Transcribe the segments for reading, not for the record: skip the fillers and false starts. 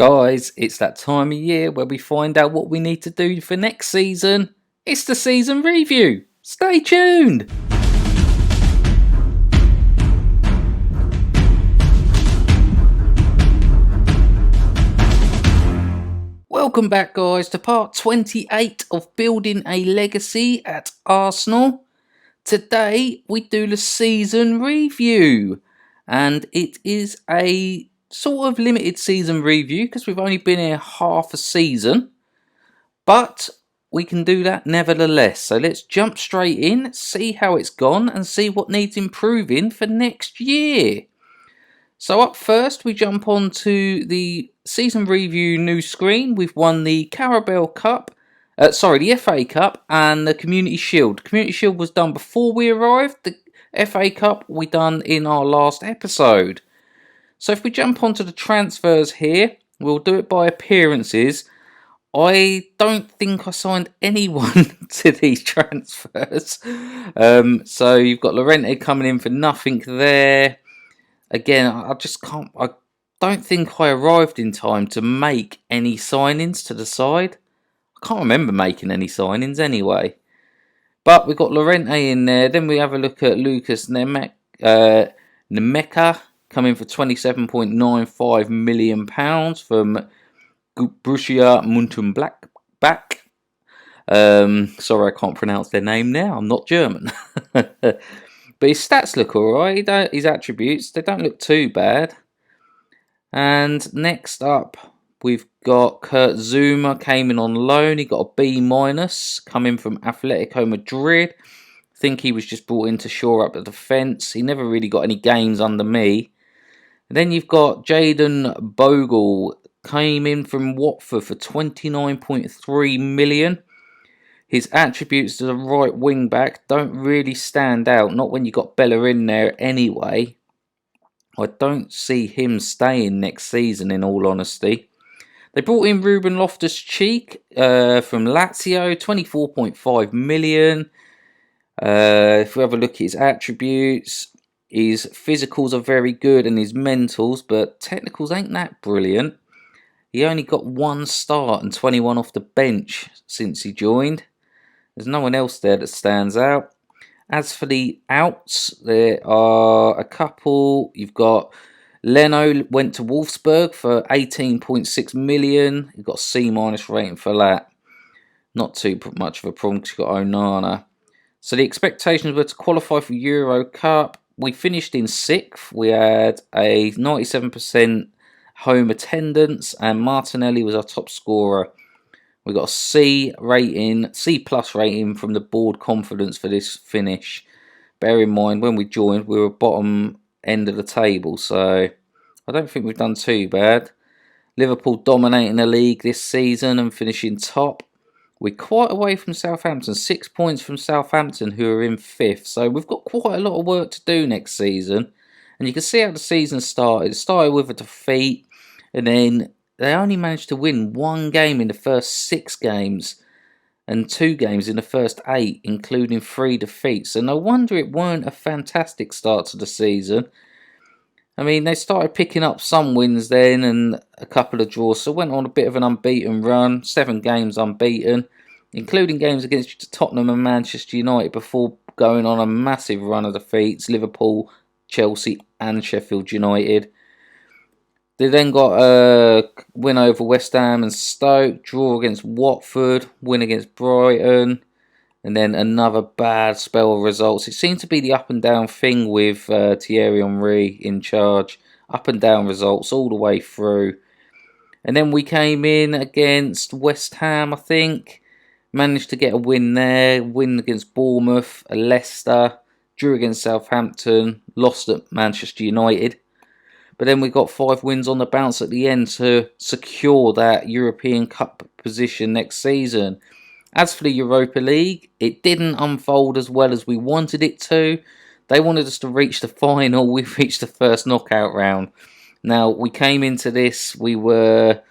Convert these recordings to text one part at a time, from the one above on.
Guys, it's that time of year where we find out what we need to do for next season. It's the season review. Stay tuned. Welcome back, guys, to part 28 of Building a Legacy at Arsenal. Today we do the season review, and it is a sort of limited season review because we've only been here half a season, but we can do that nevertheless. So let's jump straight in, see how it's gone, and see what needs improving for next year. So up first, we jump on to the season review news screen. We've won the Carabao Cup, the FA Cup and the Community Shield. Community Shield was done before we arrived. The FA Cup we done in our last episode. So if we jump onto the transfers here, we'll do it by appearances. I don't think I signed anyone to these transfers. So you've got Llorente coming in for nothing there. Again, I just can't. I don't think I arrived in time to make any signings to the side. I can't remember making any signings anyway. But we've got Llorente in there. Then we have a look at Lucas Nemeka coming for £27.95 million from Borussia Mönchengladbach. Sorry, I can't pronounce their name now. I'm not German. But his stats look alright. His attributes, they don't look too bad. And next up, we've got Kurt Zouma came in on loan. He got a B- coming from Atletico Madrid. I think he was just brought in to shore up the defence. He never really got any games under me. And then you've got Jayden Bogle, came in from Watford for £29.3 million. His attributes as a right wing back don't really stand out, not when you got Bella in there anyway. I don't see him staying next season, in all honesty. They brought in Ruben Loftus-Cheek from Lazio, £24.5 million. If we have a look at his attributes, his physicals are very good and his mentals, but technicals ain't that brilliant. He only got one start and 21 off the bench since he joined. There's no one else there that stands out. As for the outs, there are a couple. You've got Leno went to Wolfsburg for £18.6 million. You've got a C- rating for that. Not too much of a problem because you've got Onana. So the expectations were to qualify for Euro Cup. We finished in 6th. We had a 97% home attendance and Martinelli was our top scorer. We got a C plus rating from the board confidence for this finish. Bear in mind, when we joined, we were bottom end of the table, so I don't think we've done too bad. Liverpool dominating the league this season and finishing top. We're quite away from Southampton, 6 points from Southampton, who are in 5th. So we've got quite a lot of work to do next season. And you can see how the season started. It started with a defeat, and then they only managed to win 1 game in the first 6 games and 2 games in the first 8, including 3 defeats. So no wonder it weren't a fantastic start to the season. I mean, they started picking up some wins then and a couple of draws. So went on a bit of an unbeaten run, 7 games unbeaten, including games against Tottenham and Manchester United before going on a massive run of defeats. Liverpool, Chelsea and Sheffield United. They then got a win over West Ham and Stoke, draw against Watford, win against Brighton, and then another bad spell of results. It seemed to be the up and down thing with Thierry Henry in charge. Up and down results all the way through. And then we came in against West Ham, I think. Managed to get a win there. Win against Bournemouth, Leicester, drew against Southampton, lost at Manchester United. But then we got 5 wins on the bounce at the end to secure that European Cup position next season. As for the Europa League, it didn't unfold as well as we wanted it to. They wanted us to reach the final. We reached the first knockout round. Now, we came into this, we were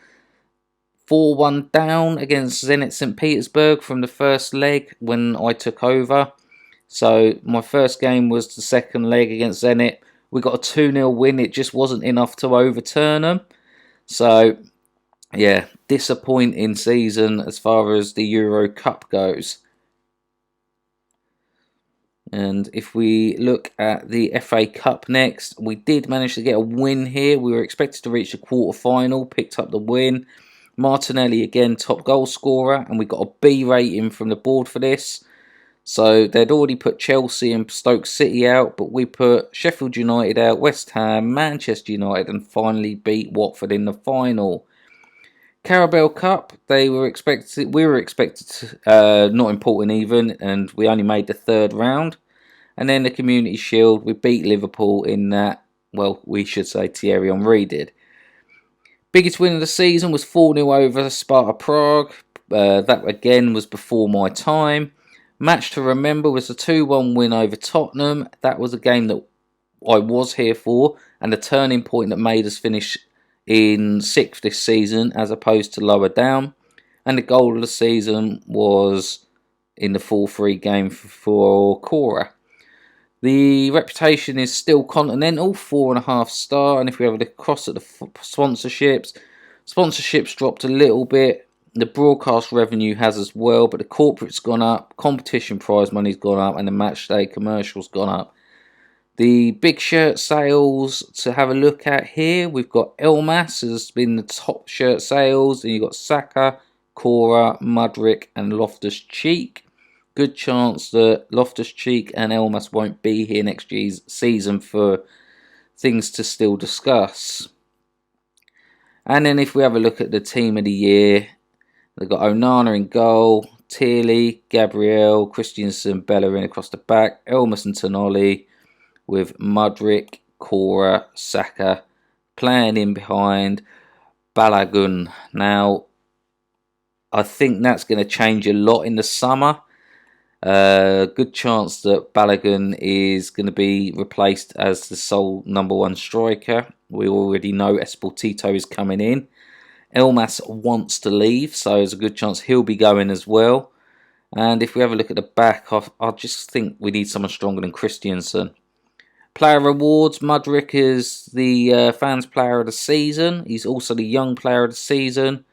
4-1 down against Zenit St. Petersburg from the first leg when I took over. So my first game was the second leg against Zenit. We got a 2-0 win. It just wasn't enough to overturn them. So Yeah, disappointing season as far as the Euro Cup goes. And if we look at the FA Cup next, we did manage to get a win here. We were expected to reach the quarter final, picked up the win. Martinelli again, top goal scorer, and we got a B rating from the board for this. So they'd already put Chelsea and Stoke City out, but we put Sheffield United out, West Ham, Manchester United, and finally beat Watford in the final. Carabao Cup, we were expected, not important even, and we only made the third round. And then the Community Shield, we beat Liverpool in that, well, we should say Thierry Henry did. Biggest win of the season was 4-0 over Sparta Prague. That again was before my time. Match to remember was a 2-1 win over Tottenham. That was a game that I was here for, and the turning point that made us finish in 6th this season as opposed to lower down. And the goal of the season was in the 4-3 game for Cora. The reputation is still continental, 4.5 star. And if we have a look across at the sponsorships dropped a little bit. The broadcast revenue has as well, but the corporate's gone up, competition prize money's gone up, and the match day commercial's gone up. The big shirt sales to have a look at here, we've got Elmas has been the top shirt sales, and you've got Saka, Cora, Mudryk, and Loftus-Cheek. Good chance that Loftus-Cheek and Elmas won't be here next season for things to still discuss. And then if we have a look at the team of the year, they've got Onana in goal, Tierney, Gabriel, Christensen, Bellerin across the back, Elmas and Tonali, with Mudryk, Cora, Saka playing in behind Balogun. Now, I think that's going to change a lot in the summer. Good chance that Balogun is going to be replaced as the sole number one striker. We already know Esposito is coming in. Elmas wants to leave, so there's a good chance he'll be going as well. And if we have a look at the back, I just think we need someone stronger than Christensen. Player awards, Mudryk is the fans player of the season. He's also the young player of the season.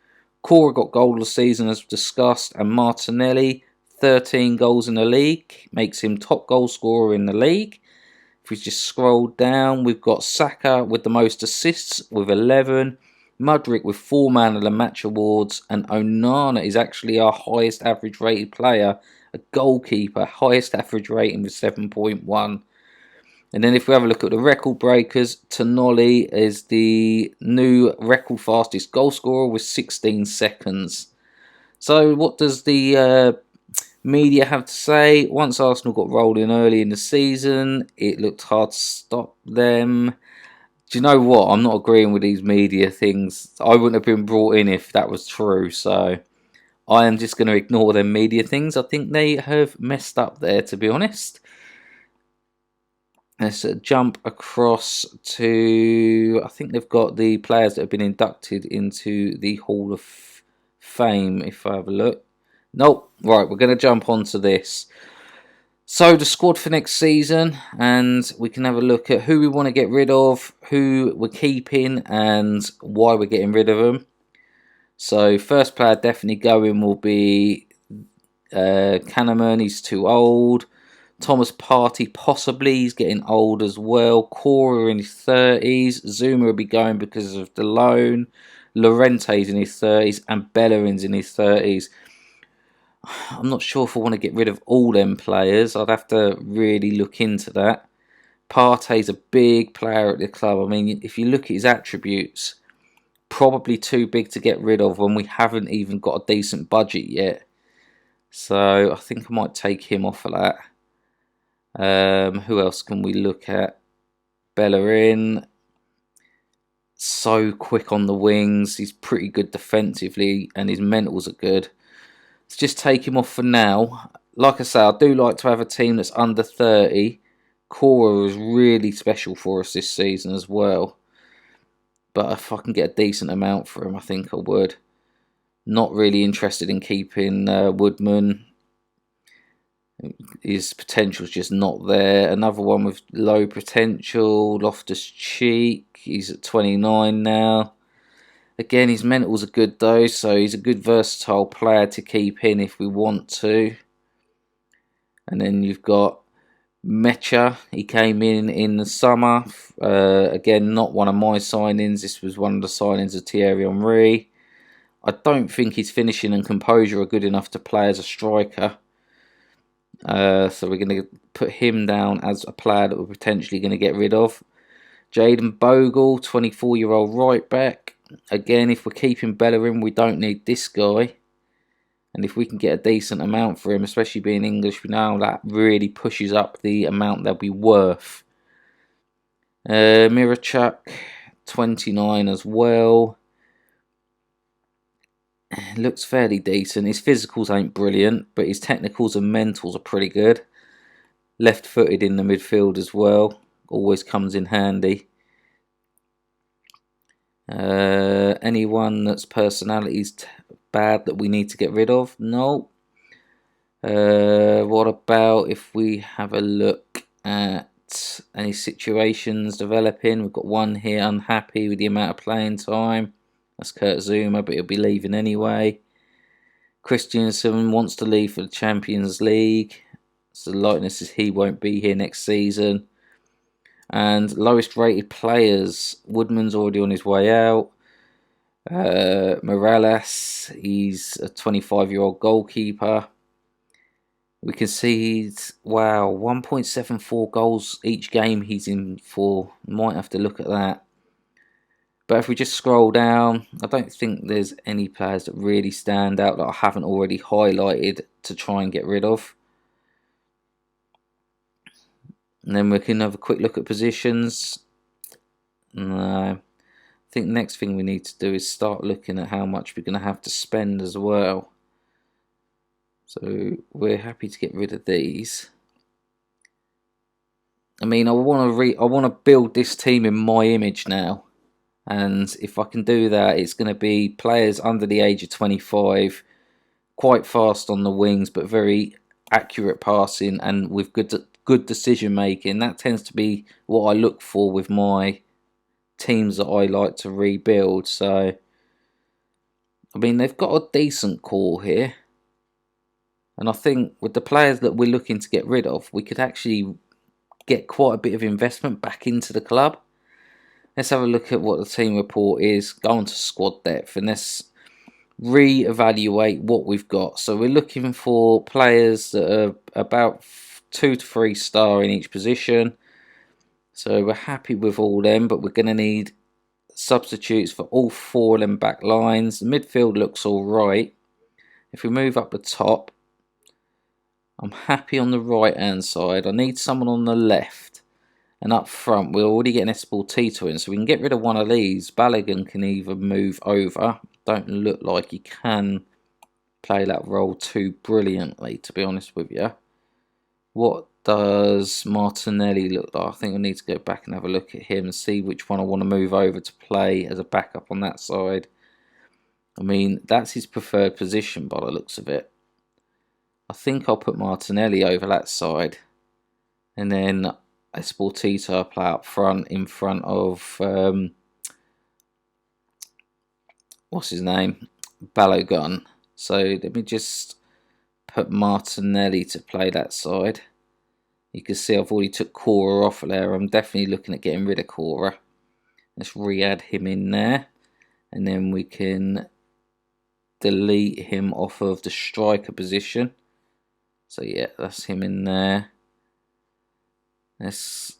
Cora got goal of the season as discussed, and Martinelli, 13 goals in the league, makes him top goal scorer in the league. If we just scroll down, we've got Saka with the most assists with 11. Mudryk with 4 Man of the Match awards, and Onana is actually our highest average rated player, a goalkeeper, highest average rating with 7.1. And then if we have a look at the record breakers, Tonali is the new record fastest goal scorer with 16 seconds. So what does the media have to say? Once Arsenal got rolling early in the season, it looked hard to stop them. Do you know what? I'm not agreeing with these media things. I wouldn't have been brought in if that was true. So I am just going to ignore them media things. I think they have messed up there, to be honest. Let's jump across to, I think they've got the players that have been inducted into the Hall of Fame, if I have a look. Nope. Right, we're going to jump onto this. So the squad for next season, and we can have a look at who we want to get rid of, who we're keeping, and why we're getting rid of them. So first player definitely going will be Kahneman. He's too old. Thomas Partey, possibly, he's getting old as well. Cora in his 30s. Zuma will be going because of the loan. Llorente's in his 30s. And Bellerin's in his 30s. I'm not sure if I want to get rid of all them players. I'd have to really look into that. Partey's a big player at the club. I mean, if you look at his attributes, probably too big to get rid of when we haven't even got a decent budget yet. So I think I might take him off of that. Who else can we look at? Bellerin, so quick on the wings. He's pretty good defensively, and his mentals are good. Let's just take him off for now. Like I say, I do like to have a team that's under 30. Cora was really special for us this season as well. But if I can get a decent amount for him, I think I would. Not really interested in keeping Woodman. His potential's just not there. Another one with low potential, Loftus-Cheek. He's at 29 now. Again, his mentals are good though, so he's a good versatile player to keep in if we want to. And then you've got Mecha. He came in the summer. Again, not one of my signings. This was one of the signings of Thierry Henry. I don't think his finishing and composure are good enough to play as a striker. So we're going to put him down as a player that we're potentially going to get rid of. Jayden Bogle, 24-year-old right back. Again, if we're keeping Bellerin, we don't need this guy. And if we can get a decent amount for him, especially being English, we know that really pushes up the amount they'll be worth. Mirachuk, 29 as well. Looks fairly decent. His physicals ain't brilliant, but his technicals and mentals are pretty good. Left-footed in the midfield as well. Always comes in handy. Anyone that's personality's bad that we need to get rid of? No. What about if we have a look at any situations developing? We've got one here unhappy with the amount of playing time. That's Kurt Zouma, but he'll be leaving anyway. Christensen wants to leave for the Champions League. So the likeness is he won't be here next season. And lowest rated players, Woodman's already on his way out. Morales, he's a 25-year-old goalkeeper. We can see he's, wow, 1.74 goals each game he's in for. Might have to look at that. But if we just scroll down, I don't think there's any players that really stand out that I haven't already highlighted to try and get rid of. And then we can have a quick look at positions. No. I think the next thing we need to do is start looking at how much we're going to have to spend as well. So we're happy to get rid of these. I mean, I want to build this team in my image now. And if I can do that, it's going to be players under the age of 25, quite fast on the wings, but very accurate passing and with good decision making. That tends to be what I look for with my teams that I like to rebuild. So, I mean, they've got a decent core here. And I think with the players that we're looking to get rid of, we could actually get quite a bit of investment back into the club. Let's have a look at what the team report is. Go on to squad depth and let's re-evaluate what we've got. So we're looking for players that are about 2 to 3 star in each position. So we're happy with all them, but we're going to need substitutes for all 4 of them back lines. The midfield looks all right. If we move up the top, I'm happy on the right hand side. I need someone on the left. And up front, we're already getting Esposito in, so we can get rid of one of these. Balogun can either move over. Don't look like he can play that role too brilliantly, to be honest with you. What does Martinelli look like? I think I need to go back and have a look at him and see which one I want to move over to play as a backup on that side. I mean, that's his preferred position by the looks of it. I think I'll put Martinelli over that side. And then Esposito play up front in front of what's his name? Balogun. So let me just put Martinelli to play that side. You can see I've already took Cora off there. I'm definitely looking at getting rid of Cora. Let's re-add him in there. And then we can delete him off of the striker position. So yeah, that's him in there. That's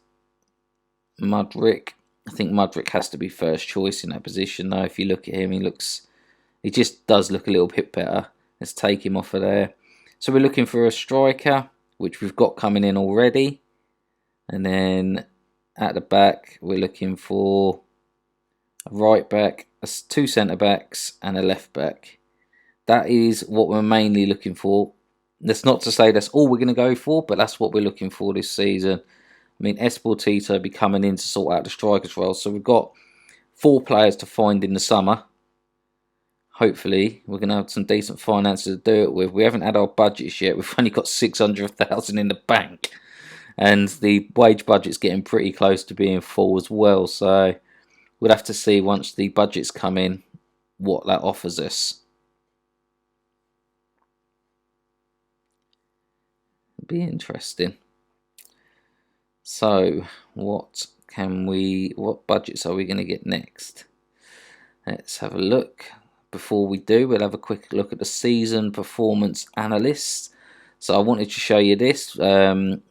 Mudryk. I think Mudryk has to be first choice in that position though. If you look at him, he just does look a little bit better. Let's take him off of there. So we're looking for a striker, which we've got coming in already. And then at the back, we're looking for a right back, 2 centre backs and a left back. That is what we're mainly looking for. That's not to say that's all we're going to go for, but that's what we're looking for this season. I mean, Esposito will be coming in to sort out the strikers role. So we've got 4 players to find in the summer. Hopefully, we're going to have some decent finances to do it with. We haven't had our budgets yet. We've only got 600,000 in the bank. And the wage budget's getting pretty close to being full as well. So we'll have to see once the budgets come in what that offers us. It'll be interesting. So what budgets are we going to get next? Let's have a look. Before we do, we'll have a quick look at the season performance analysts. So I wanted to show you this. From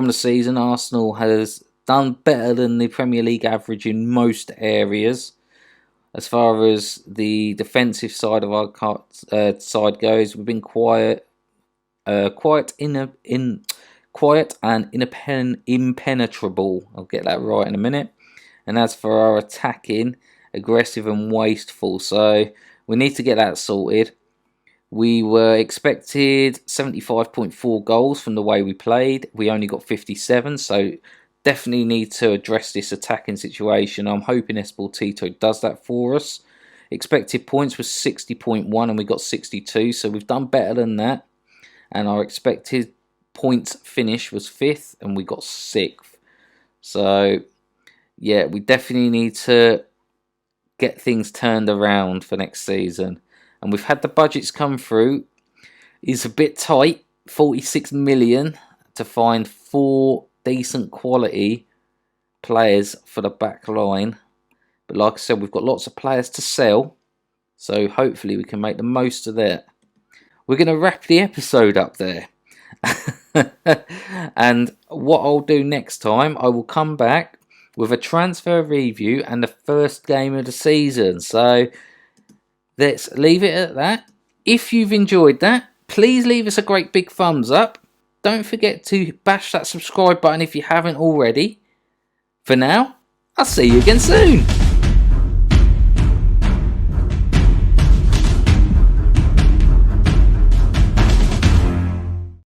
the season, Arsenal has done better than the Premier League average in most areas. As far as the defensive side of our side goes, we've been quiet and impenetrable. I'll get that right in a minute. And as for our attacking, aggressive and wasteful. So we need to get that sorted. We were expected 75.4 goals from the way we played. We only got 57, so definitely need to address this attacking situation. I'm hoping Esportito does that for us. Expected points was 60.1 and we got 62, so we've done better than that. And our expected points finish was 5th and we got 6th. So yeah, we definitely need to get things turned around for next season. And we've had the budgets come through. It's a bit tight, 46 million to find 4 decent quality players for the back line. But like I said, we've got lots of players to sell, so hopefully we can make the most of that. We're going to wrap the episode up there. And what I'll do next time, I will come back with a transfer review and the first game of the season. So let's leave it at that. If you've enjoyed that, please leave us a great big thumbs up. Don't forget to bash that subscribe button if you haven't already. For now, I'll see you again soon.